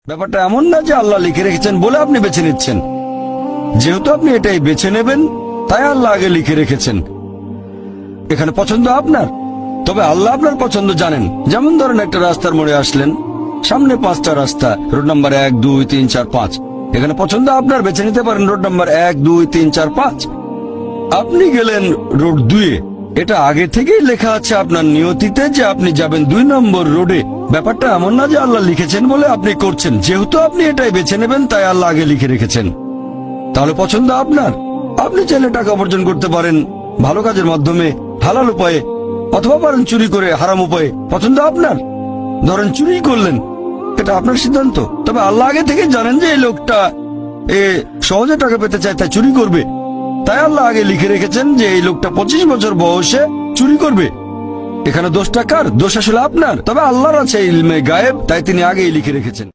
ব্যাপারটা এমন না যে আল্লাহ লিখে রেখেছেন বলে আপনি বেছে নিচ্ছেন। যেহেতু আপনি এটাই বেছে নেবেন, তাই আল্লাহ আগে লিখে রেখেছেন। এখানে পছন্দ আপনার, তবে আল্লাহ আপনার পছন্দ জানেন। যেমন ধরেন একটা রাস্তার মোড়ে আসলেন, সামনে 5টা রাস্তা, রোড নাম্বার 1, 2, 3, 4, 5। এখানে পছন্দ আপনার, বেছে নিতে পারেন রোড নাম্বার 1, 2, 3, 4, 5। আপনি গেলেন রোড 2-এ। এটা আগে থেকেই লেখা আছে আপনার নিয়তিতে যে আপনি যাবেন 2 নম্বর রোডে। ব্যাপারটা এমন না যে আল্লাহ লিখেছেন বলে আপনি করছেন। যেহেতু আপনি এটাই বেছে নেবেন, তাই আল্লাহ আগে লিখে রেখেছেন। তাহলে পছন্দ আপনার। আপনি চাইলে টাকা উপার্জন করতে পারেন ভালো কাজের মাধ্যমে, হালাল উপায়ে, অথবা পারেন চুরি করে হারাম উপায়ে। পছন্দ আপনার। ধরেন চুরি করলেন, এটা আপনার সিদ্ধান্ত। তবে আল্লাহ আগে থেকে জানেন যে এই লোকটা সহজে টাকা পেতে চায়, তাই চুরি করবে। তাই আল্লাহ আগে লিখে রেখেছেন যে এই লোকটা 25 বছর বয়সে চুরি করবে। এখানে দোষটা কার? দোষ আসলে আপনার। তবে আল্লাহর আছে ইলমে গায়েব, তাই তিনি আগেই লিখে রেখেছেন।